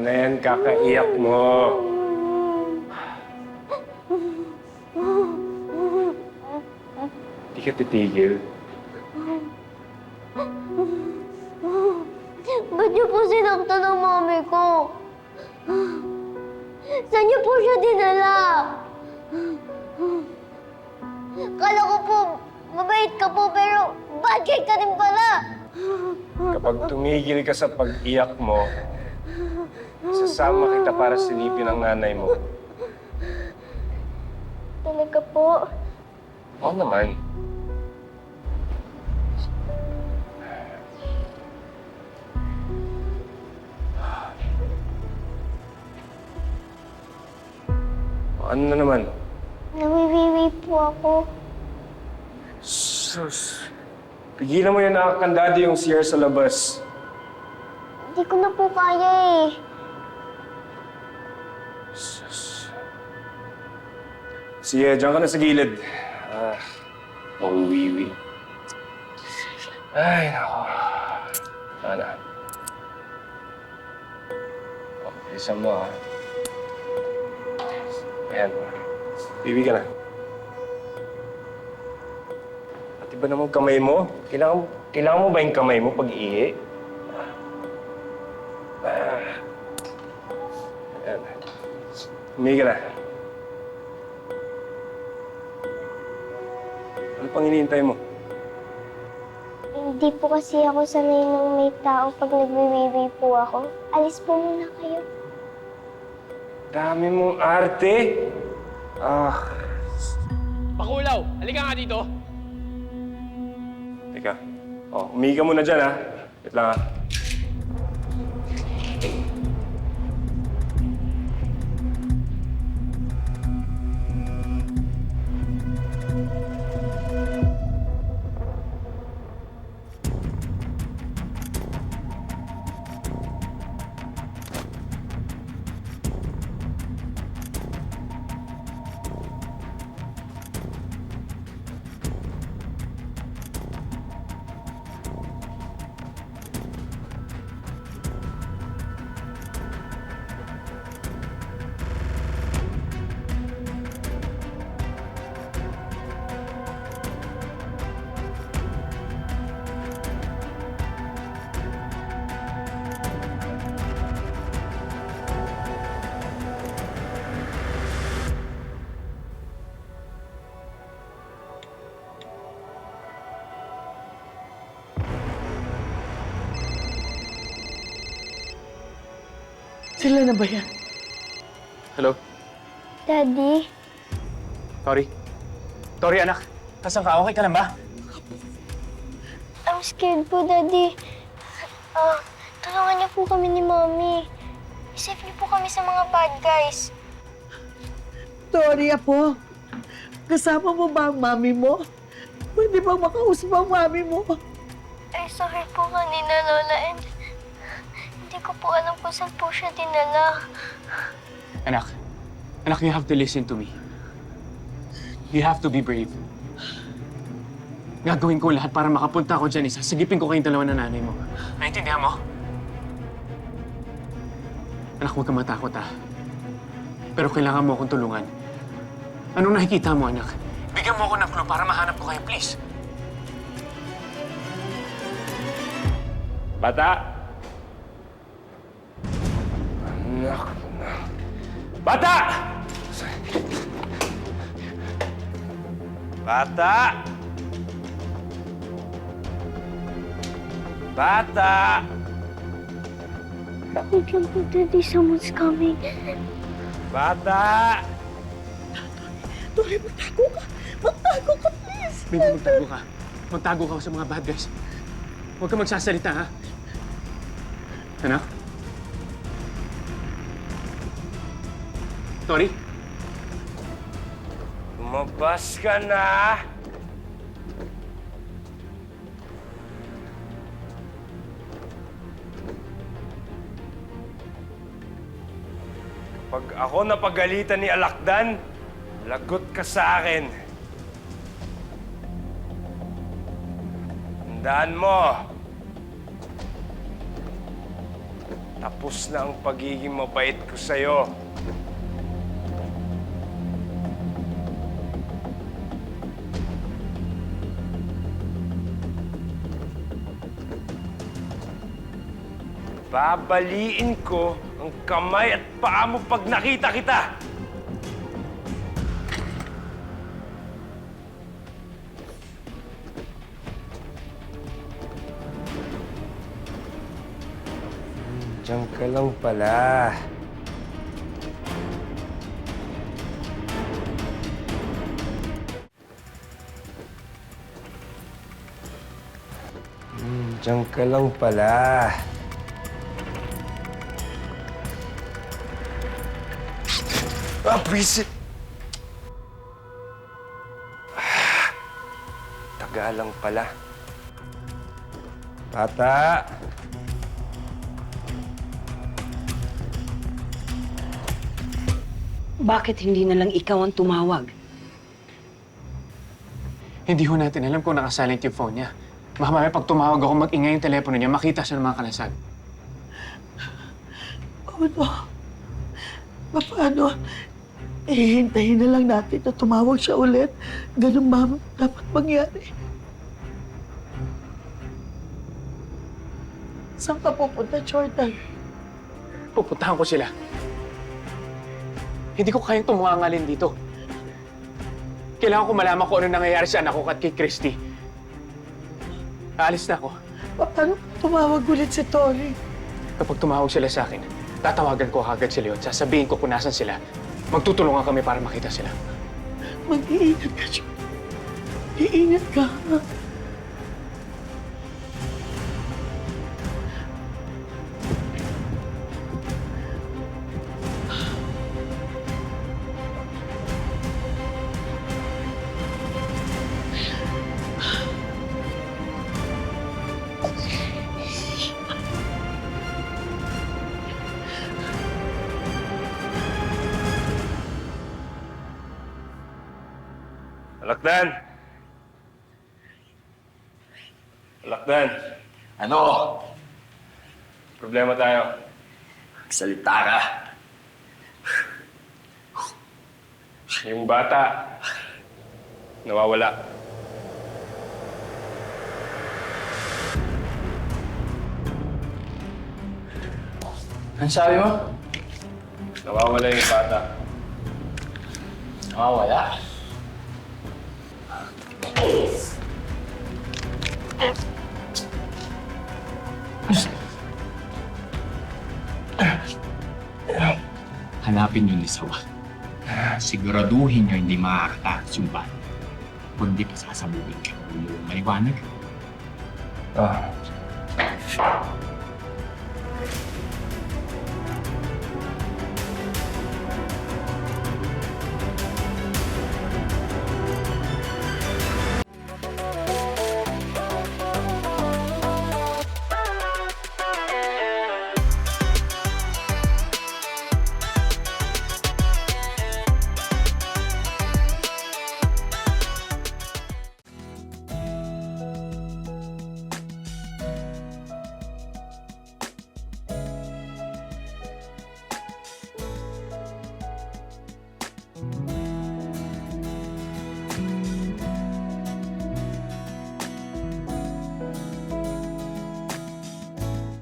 na yan, kakaiyak mo. Hindi ka titigil. Ba't niyo po sinaktan ang mami ko? Saan niyo po siya dinala? Kala ko po, mabait ka po, pero bad guy ka rin pala. Kapag tumigil ka sa pag-iyak mo, sasama kita para silipin ang nanay mo. Talaga po? Oo naman. Ano na naman? Nawiwiwi po ako. Sus. Pigilan mo yan, nakakandado yung CR sa labas. Hindi ko na po kaya eh. Sus. Sige, diyan ka na sa gilid. Mawiwi. Ay, nako. Ano? Isa mo, ha? Ayan. Bibi ka na. At iba naman kamay mo. Kailangan mo ba yung kamay mo pag ihi? Ayan. Humingi ka na. Ano pang hinihintay mo? Hindi po kasi ako sanay nung may tao pag nagwiwiwi po ako. Alis po muna kayo. Dami mong arte. Pakulaw! Halika nga dito! Teka. Umihi ka muna dyan, ha? Wait lang, ha? Sila na ba yan? Hello? Daddy, Tori? Tori, anak! Nasaan ka? Okay ka lang ba? I'm scared po, Daddy. Tulungan niyo po kami ni Mommy. Save niyo po kami sa mga bad guys. Tori, apo. Kasama mo ba ang mami mo? Pwede bang makausap ang mami mo? Ay, sorry po kanina, Lola. And hindi ko po alam kung saan po siya dinala. Anak, you have to listen to me. You have to be brave. Gagawin ko lahat para makapunta ako dyan. Isasagipin ko kayong dalawa na nanay mo. Naintindihan mo? Anak, huwag kang matakot, ha? Pero kailangan mo akong tulungan. Anong nakikita mo, anak? Bigyan mo ako ng clue para mahanap ko kayo, please. Bata! Anak na. Bata! Bata! Bata! Wait lang po, Daddy. Someone's coming. Bata! Tori, magtago ka. Magtago ka, please. Baby, magtago ka. Magtago ka sa mga bad guys. Huwag ka magsasalita, ha? Anak? Tori? Lumabas ka na! Kapag ako napagalitan ni Alakdan, lagot ka sa akin. Tandaan mo, Tapos na ang pagiging mabait ko sa'yo. Babaliin ko ang kamay at paa mo pag nakita kita! Diyan ka lang pala. Diyan ka lang pala. Visit! Taga lang pala. Bata! Bakit hindi na lang ikaw ang tumawag? Hindi ho natin alam kung nakasilent yung phone niya. Baka mamaya pag tumawag ako, mag-ingay yung telepono niya, makita siya ng mga kalasan. Oh no. Paano? Hihintayin na lang natin na tumawag siya ulit. Ganun ba dapat mangyari? Saan ka pupunta, Jordan? Pupuntahan ko sila. Hindi ko kayang tumungangalin dito. Kailangan ko malaman kung ano nangyayari sa anak ko at kay Christy. Aalis na ako. Paano tumawag ulit si Tori? Kapag tumawag sila sa akin, tatawagan ko agad sila yun. Sasabihin ko kung nasan sila. Magtutulungan kami para makita sila. Mag-iingat ka, Jordan. Iingat ka, ha? Alakdan! Alakdan! Ano? Problema tayo. Salita ka. Yung bata, nawawala. Ano sabi mo? Nawawala yung bata. Wala. Hanapin niyo ni Sawa. Siguraduhin niyo hindi makakatakas yung bata. Kundi pa sasabuhin kayo. Maliwanag. Ah.